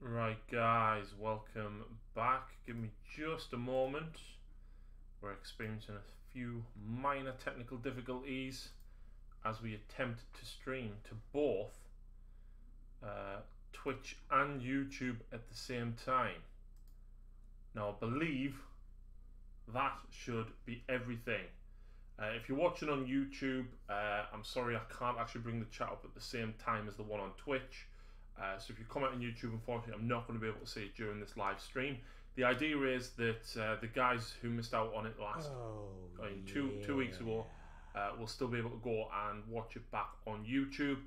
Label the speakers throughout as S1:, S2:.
S1: Right guys, welcome back. Give me just a moment. We're experiencing a few minor technical difficulties as we attempt to stream to both Twitch and YouTube at the same time. Now I believe that should be everything. If you're watching on YouTube, I'm sorry I can't actually bring the chat up at the same time as the one on Twitch. So if you comment on YouTube, unfortunately I'm not going to be able to see it during this live stream. The idea is that the guys who missed out on it last two weeks ago will still be able to go and watch it back on YouTube.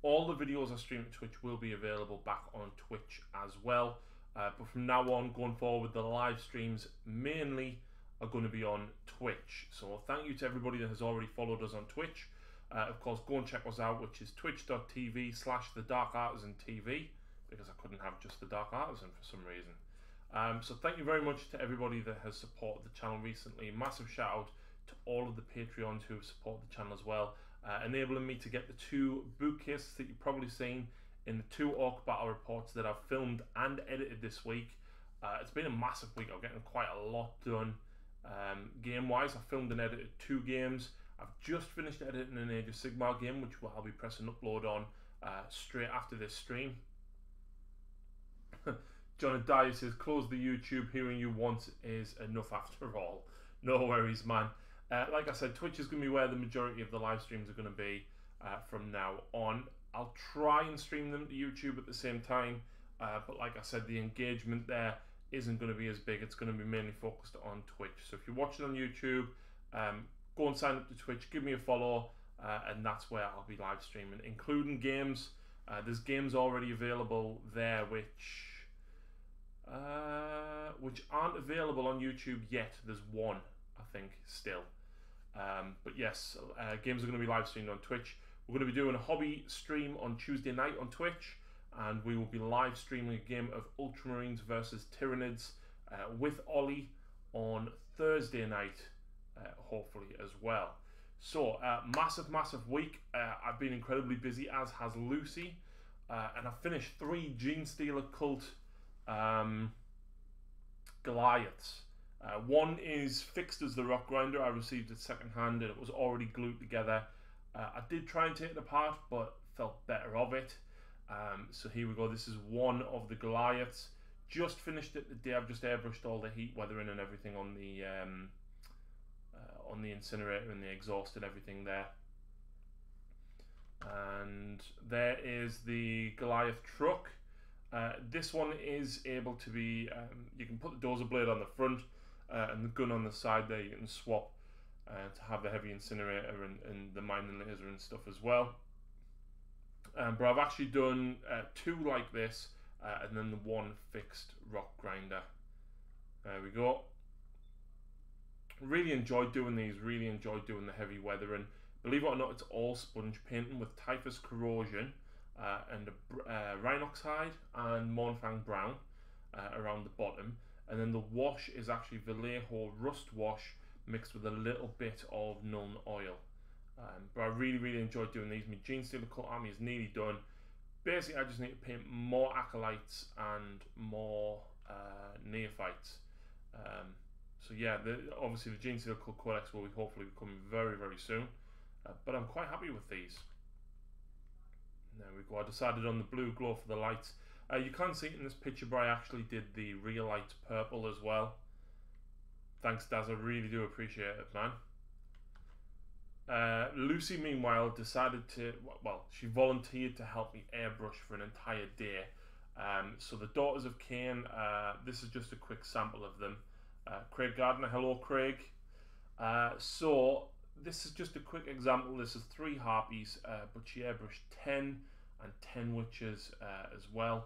S1: All the videos I stream at Twitch will be available back on Twitch as well. But from now on, going forward, the live streams mainly are going to be on Twitch. So thank you to everybody that has already followed us on Twitch. Of course, go and check us out, which is twitch.tv/the Dark Artisan TV, because I couldn't have just the Dark Artisan for some reason. So thank you very much to everybody that has supported the channel recently. Massive shout out to all of the Patreons who have supported the channel as well, enabling me to get the 2 bookcases that you've probably seen in the 2 Orc Battle reports that I've filmed and edited this week. It's been a massive week. I'm getting quite a lot done. Game-wise, I filmed and edited 2 games. I've just finished editing an Age of Sigmar game, which I'll be pressing upload on straight after this stream. John and Dyer says, close the YouTube, hearing you once is enough after all. No worries, man. Like I said, Twitch is going to be where the majority of the live streams are going to be from now on. I'll try and stream them to YouTube at the same time, but like I said, the engagement there isn't going to be as big. It's going to be mainly focused on Twitch. So if you're watching on YouTube, go and sign up to Twitch, give me a follow, and that's where I'll be live streaming, including games. There's games already available there which aren't available on YouTube yet. There's one, I think, still. But yes, games are going to be live streamed on Twitch. We're going to be doing a hobby stream on Tuesday night on Twitch, and we will be live streaming a game of Ultramarines versus Tyranids with Ollie on Thursday night, hopefully as well. So massive week. I've been incredibly busy, as has Lucy, and I've finished 3 Genestealer Cult Goliaths. One is fixed as the rock grinder. I received it second hand and it was already glued together. I did try and take it apart, but felt better of it. So here we go. This is one of the Goliaths. Just finished it today. I've just airbrushed all the heat weathering and everything on the incinerator and the exhaust and everything there. And there is the Goliath truck. This one is able to be, you can put the dozer blade on the front and the gun on the side there. You can swap to have the heavy incinerator and the mining laser and stuff as well. But I've actually done 2 like this and then the 1 fixed rock grinder. There we go. Really enjoyed doing these, really enjoyed doing the heavy weathering. Believe it or not, it's all sponge painting with typhus corrosion and Rhinox hide and Mornfang brown around the bottom. And then the wash is actually Vallejo rust wash mixed with a little bit of Nuln oil. But I really enjoyed doing these. My Genestealer Cult army is nearly done. Basically, I just need to paint more acolytes and more neophytes. So yeah, obviously the Genestealer Cult Codex will hopefully be coming very soon. But I'm quite happy with these. There we go. I decided on the blue glow for the lights. You can't see it in this picture, but I actually did the real lights purple as well. Thanks, Daz. I really do appreciate it, man. Lucy, meanwhile, decided to, well, she volunteered to help me airbrush for an entire day. So the Daughters of Cain, this is just a quick sample of them. Craig Gardner, hello Craig. So this is just a quick example. This is 3 harpies, but she airbrushed 10 and 10 witches as well.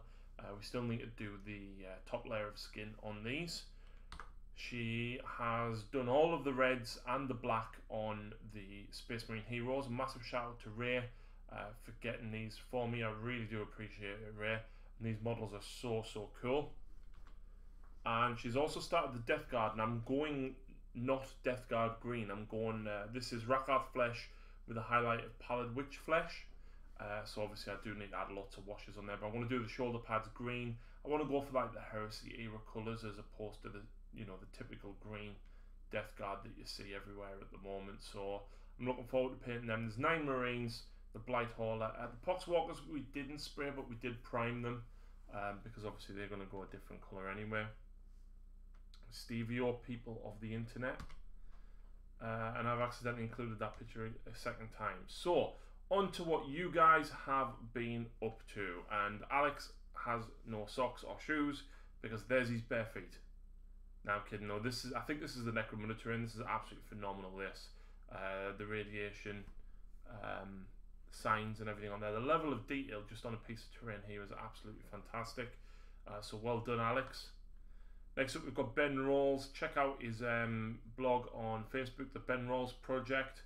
S1: We still need to do the top layer of skin on these. She has done all of the reds and the black on the Space Marine Heroes. Massive shout out to Ray for getting these for me. I really do appreciate it, Ray. And these models are so cool. And she's also started the Death Guard, and I'm going not Death Guard green. I'm going, this is Rakarth flesh with a highlight of Pallid Witch flesh. So obviously I do need to add lots of washes on there, but I want to do the shoulder pads green. I want to go for like the Heresy era colours as opposed to the, you know, the typical green Death Guard that you see everywhere at the moment. So I'm looking forward to painting them. There's 9 Marines, the Blight Hauler. The Poxwalkers we didn't spray, but we did prime them because obviously they're going to go a different colour anyway. Stevio, people of the internet. And I've accidentally included that picture a second time. So on to what you guys have been up to. And Alex has no socks or shoes because there's his bare feet. Now I'm kidding. No, this is, I think this is the Necrominotaur. This is absolutely phenomenal. This the radiation signs and everything on there. The level of detail just on a piece of terrain here is absolutely fantastic. So well done, Alex. Next up, we've got Ben Rolls. Check out his blog on Facebook, the Ben Rolls Project.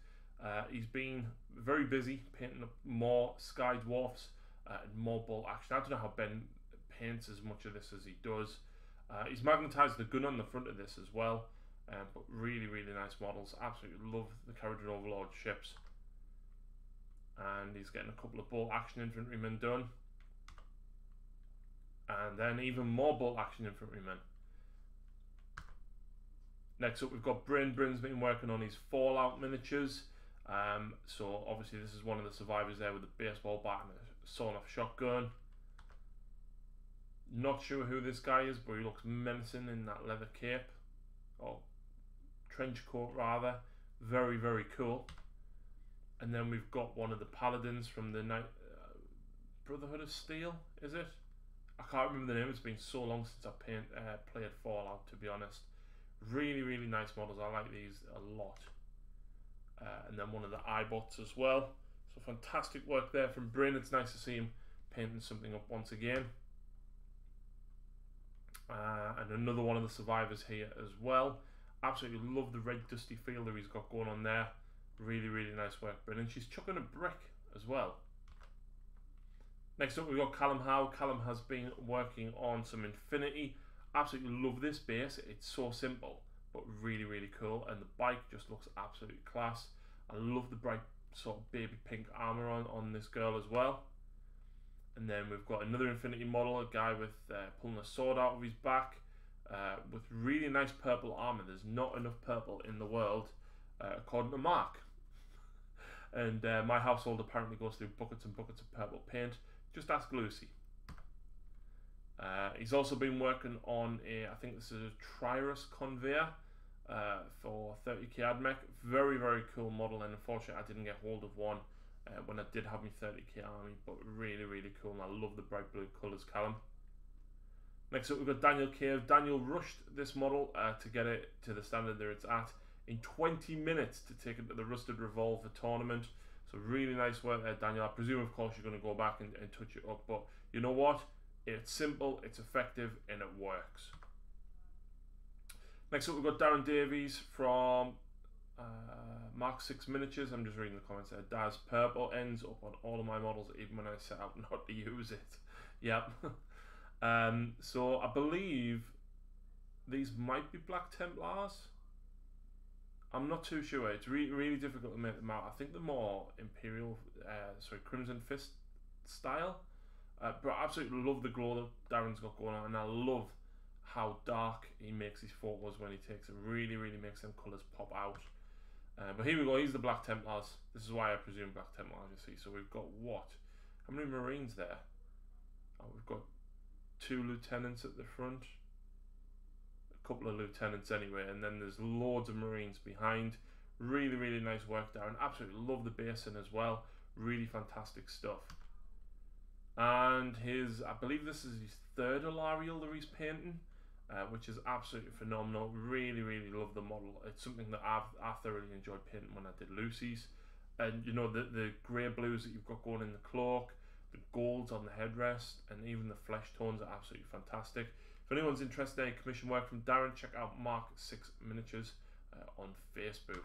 S1: He's been very busy painting up more Sky Dwarfs and more bolt action. I don't know how Ben paints as much of this as he does. He's magnetised the gun on the front of this as well. But really nice models. Absolutely love the Caradhran Overlord ships. And he's getting a couple of bolt action infantrymen done. And then even more bolt action infantrymen. Next up, we've got Bryn. Bryn's been working on his Fallout miniatures. So obviously this is one of the survivors there with a baseball bat and a sawn-off shotgun. Not sure who this guy is, but he looks menacing in that leather cape. Or trench coat, rather. Very cool. And then we've got one of the paladins from the Brotherhood of Steel, is it? I can't remember the name. It's been so long since I played Fallout, to be honest. Really nice models. I like these a lot. And then one of the iBots as well. So fantastic work there from Bryn. It's nice to see him painting something up once again. And another one of the survivors here as well. Absolutely love the red dusty fielder he's got going on there. Really nice work, Bryn. And she's chucking a brick as well. Next up, we've got Callum Howe. Callum has been working on some Infinity. Absolutely love this base. It's so simple, but really, really cool. And the bike just looks absolutely class. I love the bright sort of baby pink armor on this girl as well. And then we've got another Infinity model, a guy with pulling a sword out of his back, with really nice purple armor. There's not enough purple in the world, according to Mark. And my household apparently goes through buckets and buckets of purple paint. Just ask Lucy. He's also been working on I think this is a Triarus conveyor for 30k AdMech. Very, very cool model, and unfortunately I didn't get hold of one when I did have my 30k army, but really, really cool, and I love the bright blue colours, Callum. Next up we've got Daniel Cave. Daniel rushed this model to get it to the standard that it's at in 20 minutes to take it to the Rusted Revolver tournament. So really nice work there, Daniel. I presume, of course, you're going to go back and touch it up, but you know what? It's simple, it's effective, and it works. Next up, we've got Darren Davies from Mark 6 Miniatures. I'm just reading the comments there. Daz, purple ends up on all of my models, even when I set out not to use it. Yep. So I believe these might be Black Templars. I'm not too sure. It's really difficult to make them out. I think they're more Imperial, Crimson Fist style. But I absolutely love the glow that Darren's got going on, and I love how dark he makes his photos when he takes it. Really, really makes them colours pop out. But here we go, he's the Black Templars. This is why I presume Black Templars, you see. So we've got what? How many Marines there? Oh, we've got 2 lieutenants at the front. A couple of lieutenants anyway, and then there's loads of Marines behind. Really, really nice work, Darren. Absolutely love the basin as well. Really fantastic stuff. And I believe this is his 3rd Alarial that he's painting, which is absolutely phenomenal. Really, really love the model. It's something that I thoroughly enjoyed painting when I did Lucy's. And you know, the grey blues that you've got going in the cloak, the golds on the headrest, and even the flesh tones are absolutely fantastic. If anyone's interested in any commission work from Darren, check out Mark 6 Miniatures on Facebook.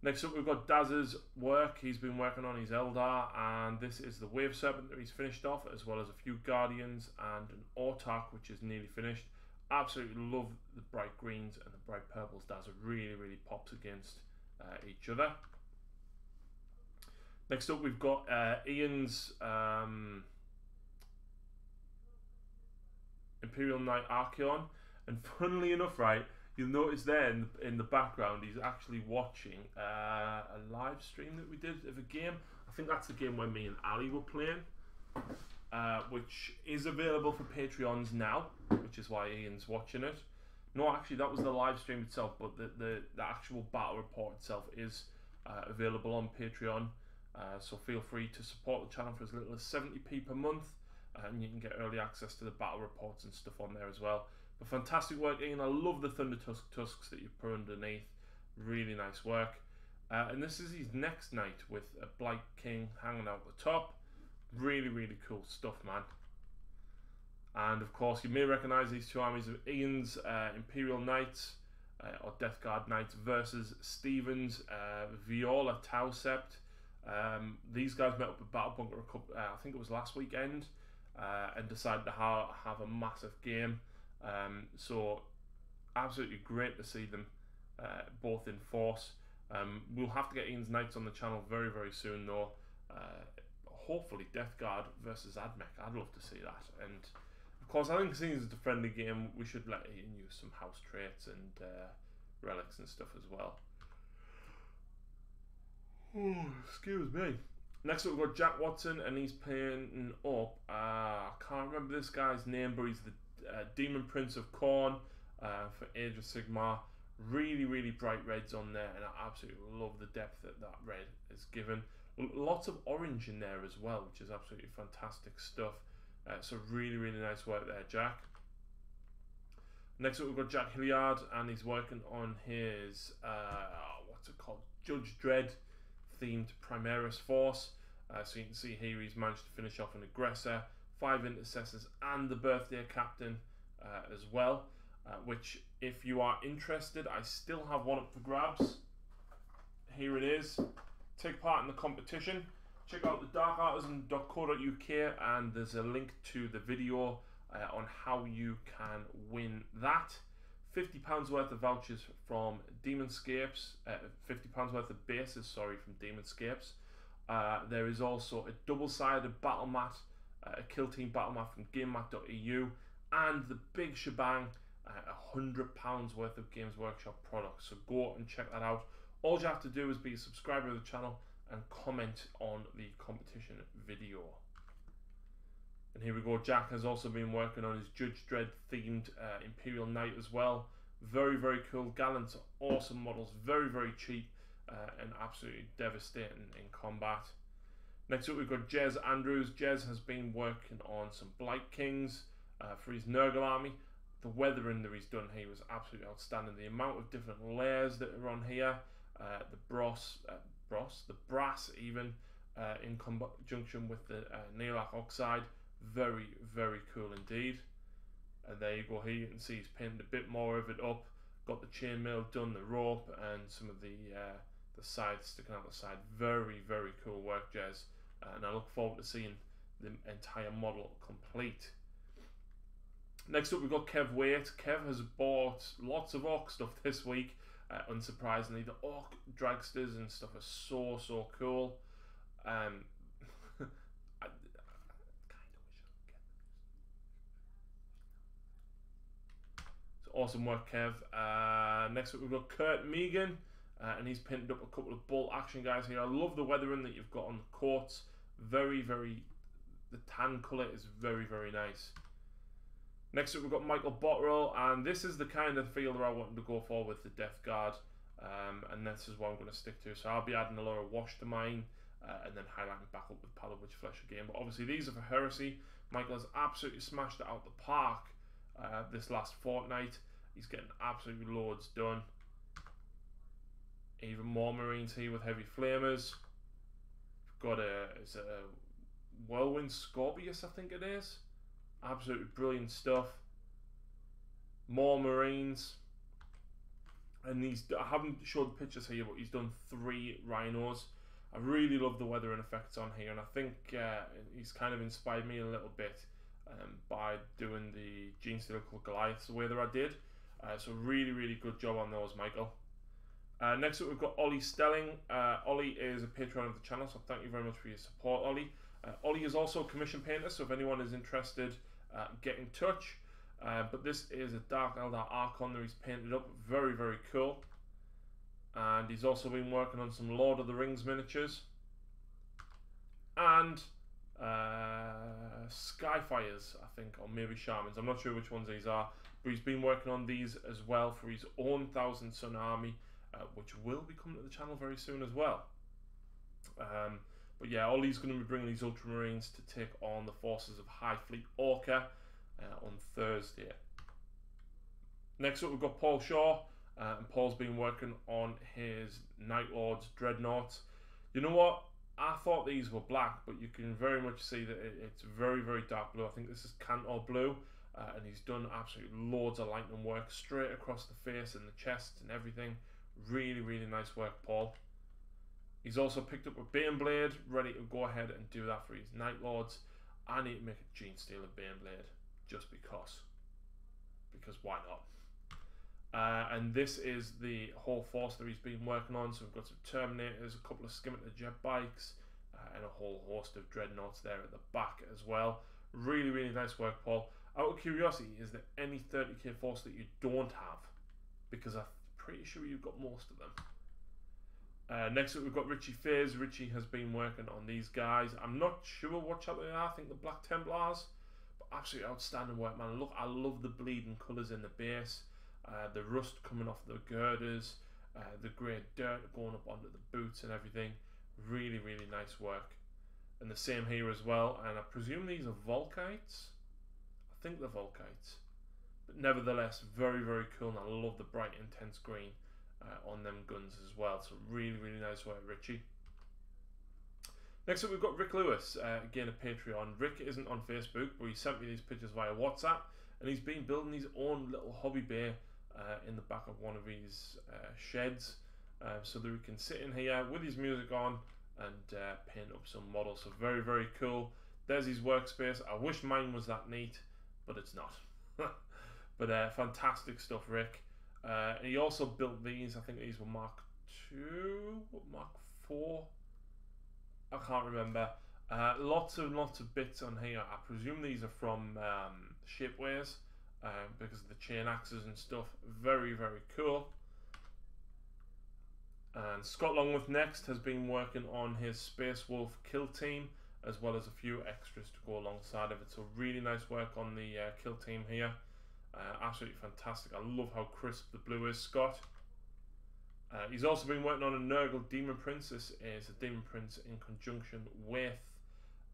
S1: Next up, we've got Daz's work. He's been working on his Eldar, and this is the Wave Serpent that he's finished off, as well as a few Guardians and an Autarch, which is nearly finished. Absolutely love the bright greens and the bright purples. Daz really, really pops against each other. Next up, we've got Ian's Imperial Knight Archeon, and funnily enough, right, you'll notice there in the background he's actually watching a live stream that we did of a game. I think that's the game where me and Ali were playing, which is available for Patreons now, which is why Ian's watching it. No, actually that was the live stream itself, but the actual battle report itself is available on Patreon. So feel free to support the channel for as little as 70p per month, and you can get early access to the battle reports and stuff on there as well. But fantastic work, Ian. I love the Thunder Tusks that you've put underneath. Really nice work. And this is his next knight with a Blight King hanging out the top. Really, really cool stuff, man. And of course, you may recognise these two armies of Ian's Imperial Knights or Death Guard Knights versus Stephen's Viola Tau Sept. These guys met up at Battle Bunker I think it was last weekend, and decided to have a massive game. So absolutely great to see them both in force. We'll have to get Ian's Knights on the channel very, very soon though. Hopefully Death Guard versus AdMech. I'd love to see that. And of course, I think seeing as it's a friendly game, we should let Ian use some house traits and relics and stuff as well. Oh, excuse me. Next up, we've got Jack Watson, and he's painting up. I can't remember this guy's name, but he's the Demon Prince of Khorne for Age of Sigmar. Really, really bright reds on there, and I absolutely love the depth that that red is given. Lots of orange in there as well, which is absolutely fantastic stuff. So really, really nice work there, Jack. Next up, we've got Jack Hilliard, and he's working on his what's it called? Judge Dredd themed Primaris force. So you can see here he's managed to finish off an aggressor, 5 intercessors, and the birthday captain as well. Which, if you are interested, I still have one up for grabs. Here it is. Take part in the competition. Check out the darkartisan.co.uk, and there's a link to the video on how you can win that. £50 worth of vouchers from Demonscapes, £50 worth of bases, sorry, from Demonscapes. There is also a double-sided battle mat, a kill team battle mat from GameMat.eu, and the big shebang, £100 worth of Games Workshop products. So go and check that out. All you have to do is be a subscriber to the channel and comment on the competition video. And here we go. Jack has also been working on his Judge Dredd themed Imperial Knight as well. Very, very cool. Gallant, awesome models. Very, very cheap and absolutely devastating in combat. Next up, we've got Jez Andrews. Jez has been working on some Blight Kings for his Nurgle army. The weathering that he's done here was absolutely outstanding. The amount of different layers that are on here, the brass even, in conjunction with the Neolac Oxide. Very, very cool indeed. And there you go. Here you can see he's painted a bit more of it up. Got the chainmail done, the rope, and some of the sides sticking out the side. Very, very cool work, Jez. And I look forward to seeing the entire model complete. Next up, we've got Kev Waite. Kev has bought lots of Orc stuff this week. Unsurprisingly, the Orc dragsters and stuff are so cool. Awesome work, Kev. Next up, we've got Kurt Megan, and he's painted up a couple of bolt action guys here. I love the weathering that you've got on the coats. Very, the tan colour is very, very nice. Next up, we've got Michael Botterill, and this is the kind of fielder I wanted to go for with the Death Guard, and this is what I'm going to stick to. So I'll be adding a lot of wash to mine, and then highlighting back up with Pallid Witch Flesh again. But obviously, these are for Heresy. Michael has absolutely smashed it out the park this last fortnight. He's getting absolutely loads done. Even more Marines here with Heavy Flamers. We've got a Whirlwind Scorpius, I think it is. Absolutely brilliant stuff. More Marines. And I haven't showed the pictures here, but he's done 3 Rhinos. I really love the weathering effects on here, and I think he's kind of inspired me a little bit by doing the Gene Steel Goliaths the way that I did. So really good job on those, Michael. Next up, we've got Ollie Stelling. Ollie is a patron of the channel, so thank you very much for your support, Ollie. Ollie is also a commission painter, so if anyone is interested, get in touch. But this is a Dark Eldar Archon that he's painted up. Very cool. And he's also been working on some Lord of the Rings miniatures. And Skyfires, I think, or maybe Shamans. I'm not sure which ones these are. But he's been working on these as well for his own Thousand Sun army, which will be coming to the channel very soon as well. But yeah, Ollie's going to be bringing these Ultramarines to take on the forces of High Fleet Orca on Thursday. Next up, we've got Paul Shaw, and Paul's been working on his Night Lords Dreadnoughts. You know what? I thought these were black, but you can very much see that it's very dark blue. I think this is Cantor blue, and he's done absolutely loads of lightning work straight across the face and the chest and everything. Really nice work, Paul. He's also picked up a Baneblade, ready to go ahead and do that for his Night Lords. I need to make a Gene Steel and Baneblade, just because why not? And this is the whole force that he's been working on. So we've got some Terminators, a couple of Scimitar jet bikes, and a whole host of Dreadnoughts there at the back as well. Really nice work, Paul. Out of curiosity, is there any 30k force that you don't have? Because I'm pretty sure you've got most of them. Next up, we've got Richie Fizz. Richie has been working on these guys. I'm not sure what chapter they are. I think the Black Templars. But absolutely outstanding work, man. Look, I love the bleeding colours in the base. The rust coming off the girders. The grey dirt going up onto the boots and everything. Really nice work. And the same here as well. And I presume these are Volkites. I think they're Volkites. But nevertheless, very cool. And I love the bright, intense green on them guns as well. So really nice work, Richie. Next up, we've got Rick Lewis, again a Patreon. Rick isn't on Facebook, but he sent me these pictures via WhatsApp, and he's been building his own little hobby bay in the back of one of his sheds, so that he can sit in here with his music on and paint up some models. So very cool. There's his workspace. I wish mine was that neat, but it's not. But fantastic stuff, Rick. And he also built these. I think these were Mark II, Mark IV. I can't remember. Lots of bits on here. I presume these are from Shapeways because of the chain axes and stuff. Very, very cool. And Scott Longworth next has been working on his Space Wolf kill team, as well as a few extras to go alongside of it. So really nice work on the kill team here. Absolutely fantastic. I love how crisp the blue is, Scott. He's also been working on a Nurgle Demon Prince. This is a Demon Prince in conjunction with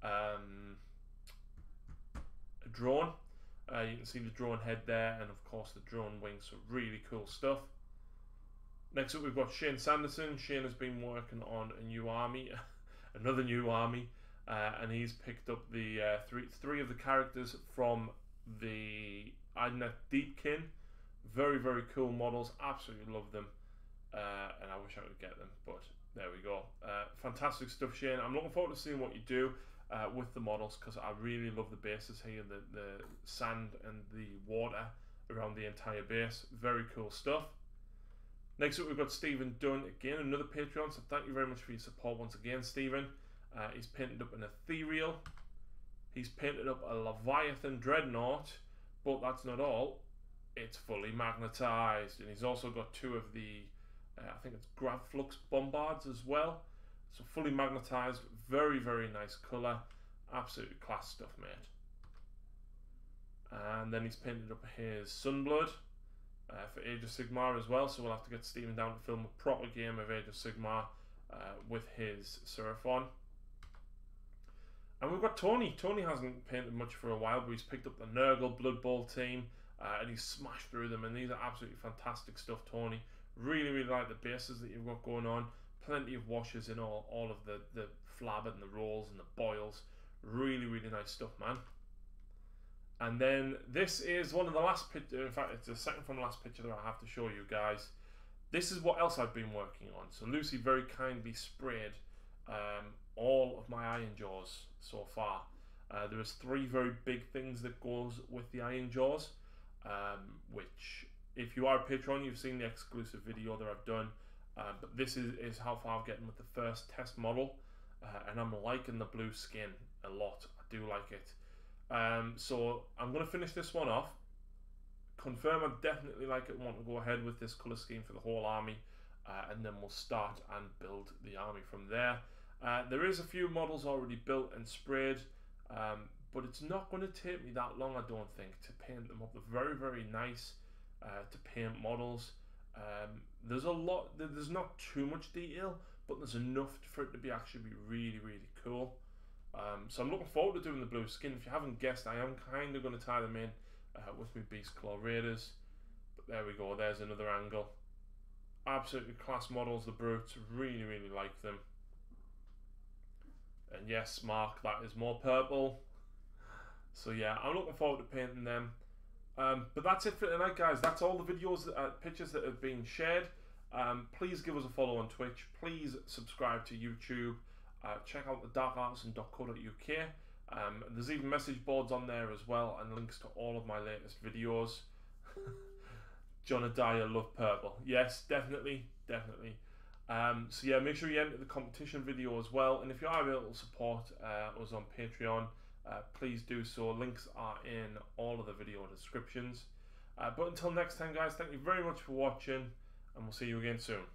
S1: a drone. You can see the drone head there, and of course the drone wings. So really cool stuff. Next up, we've got Shane Sanderson. Shane has been working on a new army, another new army, and he's picked up the three of the characters from the Idnet Deepkin. Very, very cool models. Absolutely love them, and I wish I could get them, but there we go. Fantastic stuff, Shane. I'm looking forward to seeing what you do with the models, because I really love the bases here, the sand and the water around the entire base. Very cool stuff. Next up, we've got Stephen Dunn, again, another Patreon, so thank you very much for your support once again, Stephen. He's painted up an Ethereal. He's painted up a Leviathan Dreadnought, but that's not all. It's fully magnetized, and he's also got two of the, I think it's Gravflux Bombards as well. So fully magnetized, very, very nice colour. Absolutely class stuff, mate. And then he's painted up his Sunblood. For Age of Sigmar as well, so we'll have to get Stephen down to film a proper game of Age of Sigmar with his Seraphon. And we've got Tony. Tony hasn't painted much for a while, but he's picked up the Nurgle Blood Bowl team and he's smashed through them, and these are absolutely fantastic stuff, Tony. Really, really like the bases that you've got going on. Plenty of washes in all of the flab and the rolls and the boils. Really, really nice stuff, man. And then this is one of the last pictures, in fact it's the second from the last picture that I have to show you guys. This is what else I've been working on. So Lucy very kindly sprayed all of my iron jaws so far. There is three very big things that goes with the iron jaws, which if you are a Patreon, you've seen the exclusive video that I've done. But this is how far I'm getting with the first test model, and I'm liking the blue skin a lot. I do like it. So I'm going to finish this one off, confirm I definitely like it, want to go ahead with this colour scheme for the whole army, and then we'll start and build the army from there. There is a few models already built and sprayed, but it's not going to take me that long, I don't think, to paint them up. They're very, very nice to paint models. There's not too much detail, but there's enough for it to be actually really, really cool. So I'm looking forward to doing the blue skin. If you haven't guessed, I am kind of going to tie them in with my Beast Claw Raiders. But there we go, there's another angle. Absolutely class models, the Brutes. Really, really like them. And yes, Mark, that is more purple. So yeah, I'm looking forward to painting them. But that's it for tonight, guys. That's all the videos, pictures that have been shared. Please give us a follow on Twitch. Please subscribe to YouTube. Check out the darkartisan.co.uk. There's even message boards on there as well, and links to all of my latest videos. John Adair, love purple. Yes, definitely, definitely. So yeah, make sure you enter the competition video as well, and if you are able to support us on Patreon, please do so. Links are in all of the video descriptions. But until next time, guys, thank you very much for watching, and we'll see you again soon.